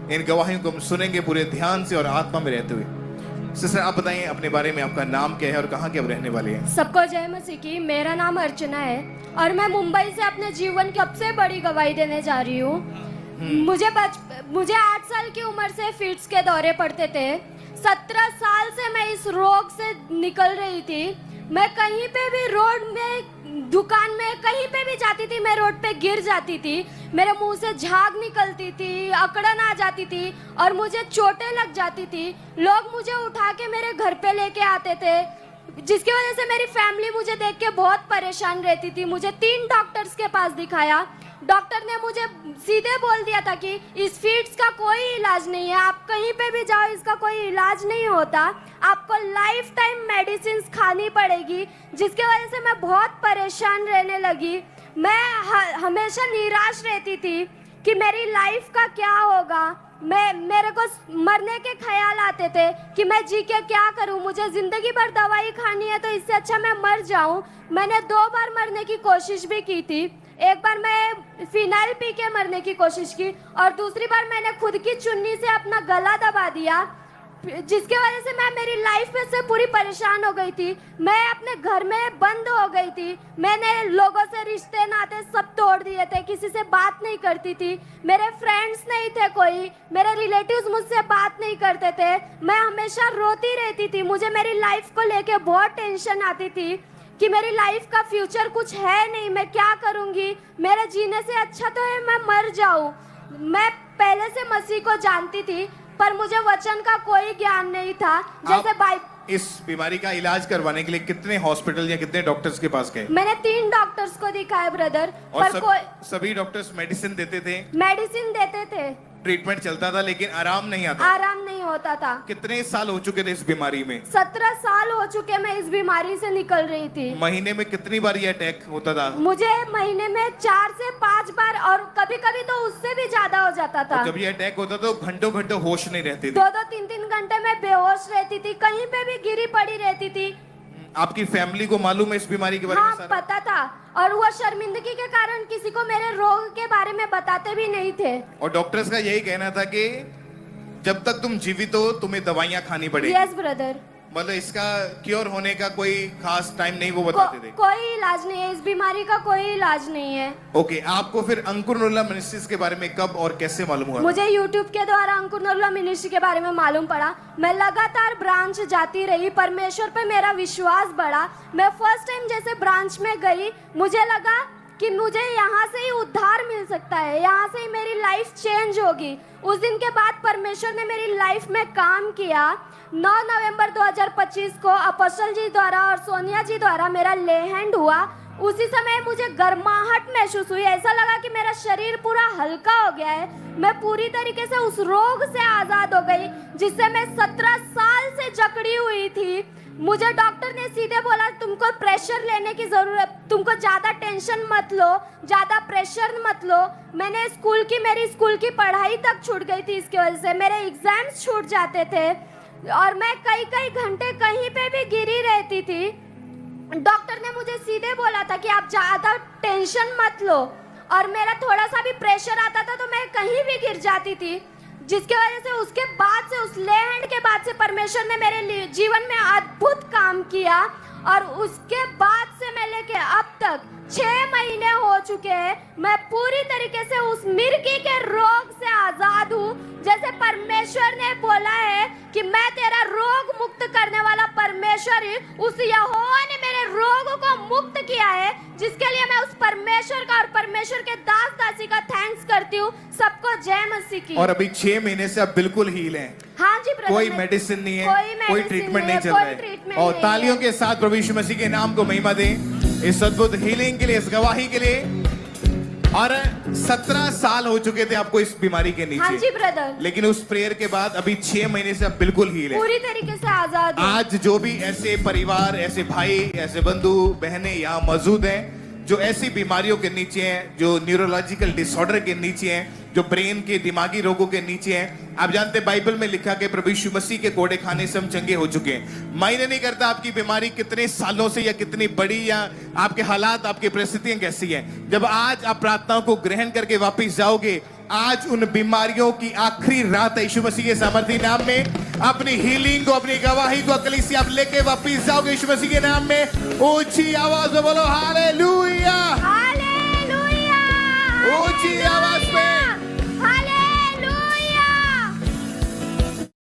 इन गवाहियों को हम सुनेंगे पूरे ध्यान से और आत्मा में रहते हुए। सिस्टर, आप बताइए अपने बारे में, आपका नाम क्या है और कहाँ के आप रहने वाले हैं? सबको जय मसीह की। मेरा नाम अर्चना है और मैं मुंबई से अपने जीवन की सबसे बड़ी गवाही देने जा रही हूँ। मुझे 8 साल की उम्र से फिट्स के दौरे पड़ते थे। 17 साल से मैं इस रोग से निकल रही थी। मैं कहीं पे भी रोड में, दुकान में, कहीं पे भी जाती थी, मैं रोड पे गिर जाती थी। मेरे मुंह से झाग निकलती थी, अकड़न आ जाती थी और मुझे चोटें लग जाती थी। लोग मुझे उठा के मेरे घर पे लेके आते थे, जिसकी वजह से मेरी फैमिली मुझे देख के बहुत परेशान रहती थी। मुझे 3 डॉक्टर्स के पास दिखाया। डॉक्टर ने मुझे सीधे बोल दिया था कि इस फिट्स का कोई इलाज नहीं है, आप कहीं पे भी जाओ, इसका कोई इलाज नहीं होता, आपको लाइफ टाइम मेडिसिन खानी पड़ेगी। जिसकी वजह से मैं बहुत परेशान रहने लगी। मैं हमेशा निराश रहती थी कि मेरी लाइफ का क्या होगा। मेरे को मरने के ख्याल आते थे कि मैं जी के क्या करूं, मुझे जिंदगी भर दवाई खानी है, तो इससे अच्छा मैं मर जाऊं। मैंने 2 बार मरने की कोशिश भी की थी। एक बार मैं फिनाइल पी के मरने की कोशिश की और दूसरी बार मैंने खुद की चुन्नी से अपना गला दबा दिया, जिसकी वजह से मैं मेरी लाइफ में से पूरी परेशान हो गई थी। मैं अपने घर में बंद हो गई थी। मैंने लोगों से रिश्ते नाते सब तोड़ दिए थे, किसी से बात नहीं करती थी। मेरे फ्रेंड्स नहीं थे कोई, मेरे रिलेटिव्स मुझसे बात नहीं करते थे। मैं हमेशा रोती रहती थी। मुझे मेरी लाइफ को लेके बहुत टेंशन आती थी कि मेरी लाइफ का फ्यूचर कुछ है नहीं, मैं क्या करूंगी। मेरे जीने से अच्छा तो है मैं मर जाऊं। मैं पहले से मसीह को जानती थी, पर मुझे वचन का कोई ज्ञान नहीं था। जैसे इस बीमारी का इलाज करवाने के लिए कितने हॉस्पिटल या कितने डॉक्टर्स के पास गए? मैंने 3 डॉक्टर्स को दिखाया ब्रदर। और सभी डॉक्टर्स मेडिसिन देते थे? मेडिसिन देते थे, ट्रीटमेंट चलता था, लेकिन आराम नहीं आता। आराम नहीं होता था। कितने साल हो चुके थे इस बीमारी में? 17 साल हो चुके मैं इस बीमारी से निकल रही थी। महीने में कितनी बार ये अटैक होता था? मुझे महीने में 4 से 5 बार और कभी कभी तो उससे भी ज्यादा हो जाता था। जब ये अटैक होता तो घंटों घंटों होश नहीं रहती थी। 2-2, 3-3 घंटे में बेहोश रहती थी, कहीं पे भी गिरी पड़ी रहती थी। आपकी फैमिली को मालूम है इस बीमारी के बारे में? हाँ, पता था। और वो शर्मिंदगी के कारण किसी को मेरे रोग के बारे में बताते भी नहीं थे। और डॉक्टर्स का यही कहना था कि जब तक तुम जीवित हो तुम्हें दवाइयां खानी पड़ेगी। Yes brother. मतलब इसका क्योर होने का कोई खास टाइम नहीं वो बताते थे? कोई इलाज नहीं है, इस बीमारी का कोई इलाज नहीं है। ओके, आपको फिर अंकुरनुल्लाह मिनिस्ट्रीज के बारे में कब और कैसे मालूम हुआ? मुझे YouTube के द्वारा अंकुरनुल्लाह मिनिस्ट्री के बारे में मालूम पड़ा। मैं लगातार ब्रांच जाती रही, परमेश्वर पे मेरा विश्वास बढ़ा। मैं फर्स्ट टाइम जैसे ब्रांच में गई, मुझे लगा कि मुझे यहाँ से ही उद्धार मिल सकता है, यहाँ से ही मेरी लाइफ चेंज होगी। उस दिन के बाद परमेश्वर ने मेरी लाइफ में काम किया। 9 नवंबर 2025 को अपोस्टल जी द्वारा और सोनिया जी द्वारा मेरा ले हैंड हुआ। उसी समय मुझे गर्माहट महसूस हुई। ऐसा लगा कि मेरा शरीर पूरा हल्का हो गया है। मैं पूरी तरीके से उस रोग से आजाद हो गई जिससे मैं 17 साल से जकड़ी हुई थी। मुझे डॉक्टर ने सीधे बोला तुमको प्रेशर लेने की जरूरत, तुमको ज्यादा टेंशन मत लो, ज्यादा प्रेशर मत लो। मैंने मेरी स्कूल की पढ़ाई तक छूट गई थी। इसकी वजह से मेरे एग्जाम्स छूट जाते थे और मैं कई घंटे कहीं पे भी गिरी रहती थी। डॉक्टर ने मुझे सीधे बोला था कि आप ज्यादा टेंशन मत लो, और मेरा थोड़ा सा भी प्रेशर आता था तो मैं कहीं भी गिर जाती थी। जिसकी वजह से उसके बाद से, उस ले हैंड के बाद से परमेश्वर ने मेरे जीवन में अद्भुत काम किया। और उसके बाद से मैं लेके अब तक 6 महीने हो चुके हैं, मैं पूरी तरीके से उस मिर्गी के रोग से आजाद हूँ। जैसे परमेश्वर ने बोला है कि मैं तेरा रोग मुक्त करने वाला परमेश्वर ही, उस यहोवा ने मेरे रोग को मुक्त किया है, जिसके लिए मैं उस परमेश्वर का और परमेश्वर के दास दासी का थैंक्स करती हूँ। सबको जय मसीह की। और अभी 6 महीने से आप बिल्कुल हील हैं? हाँ जी ब्रदर। कोई मेडिसिन नहीं है, कोई ट्रीटमेंट नहीं चल रहा है। और तालियों के साथ प्रभु यीशु मसीह के नाम को महिमा दें इस अद्भुत हीलिंग के लिए, इस गवाही के लिए। और 17 साल हो चुके थे आपको इस बीमारी के नीचे। हाँ जी ब्रदर। लेकिन उस प्रेयर के बाद अभी 6 महीने से आप बिल्कुल हील हैं, पूरी तरीके से आजाद हूँ। आज जो भी ऐसे परिवार, ऐसे भाई, ऐसे बंधु बहनें यहाँ मौजूद हैं जो ऐसी बीमारियों के नीचे हैं, जो न्यूरोलॉजिकल डिसऑर्डर के नीचे हैं, जो ब्रेन के दिमागी रोगों के नीचे हैं, आप जानते हैं बाइबल में लिखा कि प्रभु यीशु मसीह के कोड़े खाने से हम चंगे हो चुके हैं। मायने नहीं करता आपकी बीमारी कितने सालों से या कितनी बड़ी, या आपके हालात, आपकी परिस्थितियां कैसी हैं। जब आज आप प्रार्थनाओं को ग्रहण करके वापस जाओगे, आज उन बीमारियों की आखिरी रात है यीशु मसीह के सामर्थी नाम में। अपनी हीलिंग को, अपनी गवाही को कलीसिया आप लेके वापिस जाओगे यीशु मसीह के नाम में। ऊंची आवाज में बोलो हालेलुया, हालेलुया, ऊंची आवाज